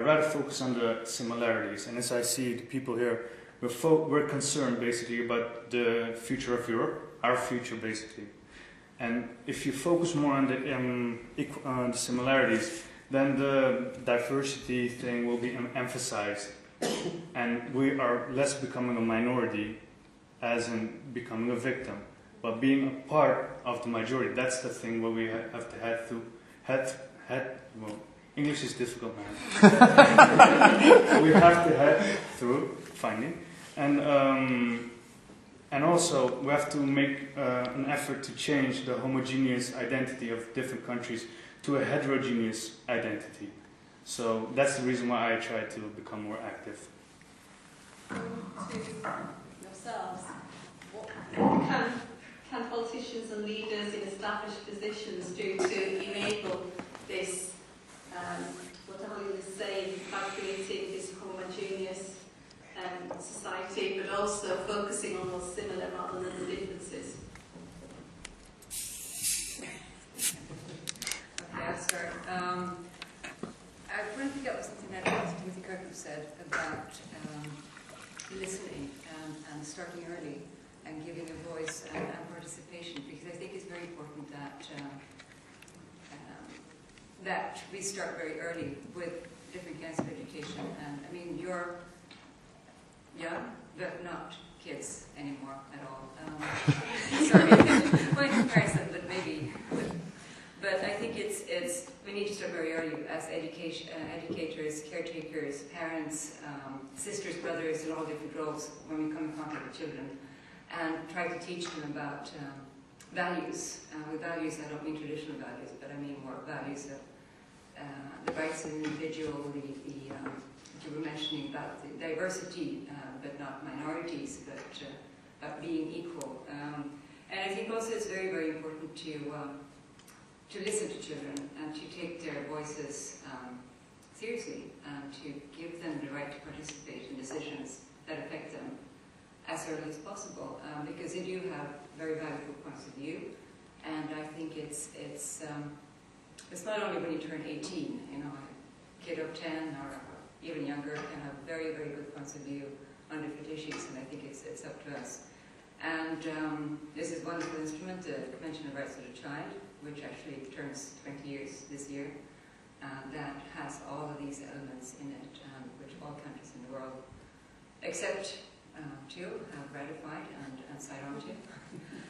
I'd rather focus on the similarities, and as I see the people here, we're concerned basically about the future of Europe, our future basically. And if you focus more on the similarities, then the diversity thing will be emphasized, and we are less becoming a minority, as in becoming a victim, but being a part of the majority. That's the thing where we have to well, English is difficult, man. We have to head through finding, and also we have to make an effort to change the homogeneous identity of different countries to a heterogeneous identity. So that's the reason why I try to become more active. To yourselves, what can politicians and leaders in established positions do to enable this, what Holly was saying, by creating this homogeneous society, but also focusing on what's similar rather than the differences? Okay, I'll start. I want to pick up something that Timothy Kirkland said about listening and starting early and giving a voice and participation, because I think it's very important that we start very early with different kinds of education. And I mean, you're young, but not kids anymore at all. Sorry, my comparison, but maybe. But I think it's we need to start very early as educators, caretakers, parents, sisters, brothers, in all different roles when we come in contact with children, and try to teach them about values. With values, I don't mean traditional values, but I mean more values of the rights of the individual. You were mentioning about the diversity, but not minorities, but about being equal. And I think also it's very, very important to listen to children and to take their voices seriously and to give them the right to participate in decisions that affect them as early as possible, because they do have very valuable points of view. And I think it's not only when you turn 18, you know, a kid of 10 or even younger can have very, very good points of view on different issues, and I think it's up to us. And this is one instrument, the Convention of Rights of the Child, which actually turns 20 years this year, that has all of these elements in it, which all countries in the world, except two, have ratified and signed on to.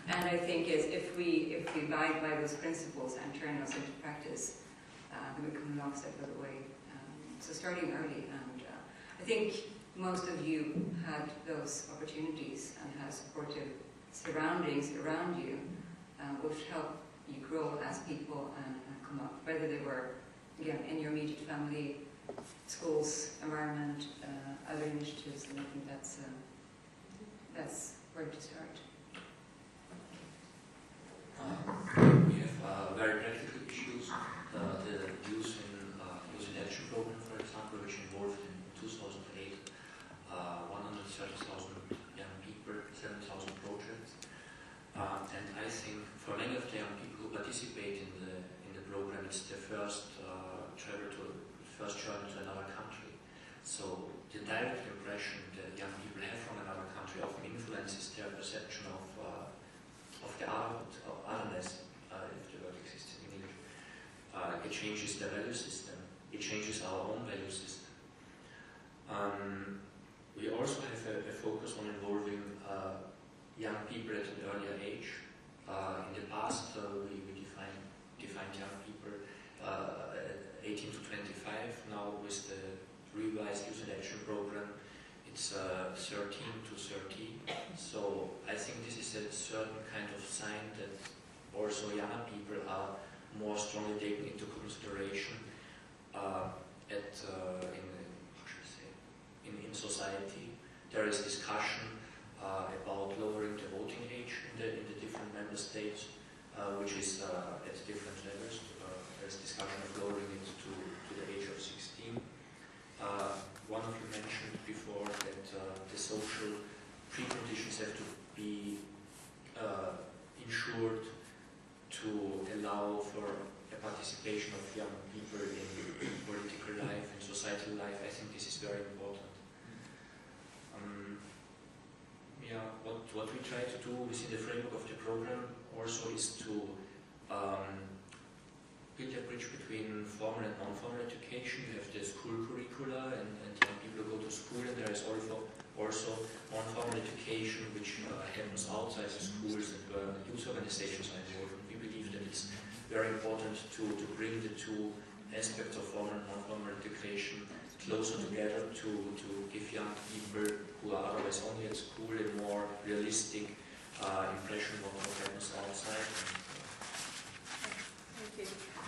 And I think if we abide by those principles and turn those into practice, then we come a long step of the way. So starting early, and I think most of you had those opportunities and had supportive surroundings around you, which help you grow as people and come up, whether they were, again, in your immediate family, schools, environment, other initiatives, and I think that's where to start. We have very practical issues. The youth in action program, for example, which involved in 2008 130,000 young people, 7,000 projects, and I think for many of the young people who participate in the program, it's their first journey to another country. So the direct impression that young people have from another country often influences their perception of the otherness, if the word exists in English. It changes their value system. It changes our own value system. We also have a focus on involving young people at an earlier age. In the past, we defined young people 18 to 25. Now, with the revised Youth in Action program, it's 13 to 30. So I think this is a certain kind of sign that also younger people are more strongly taken into consideration in society. There is discussion about lowering the voting age in the different member states, which is at different levels. There is discussion of lowering it to the age of 16. One of you mentioned before that the social preconditions have to be ensured to allow for the participation of young people in political life, in societal life. I think this is very important. Yeah, what we try to do within the framework of the program also is to build a bridge between formal and non-formal education. We have the school curricula, and young people go to school, and there is also non-formal education which happens outside the schools, and where youth organizations are involved. And we believe that it's very important to bring the two aspects of formal and non-formal education closer together to give young people who are otherwise only at school a more realistic impression of what happens outside. Thank you.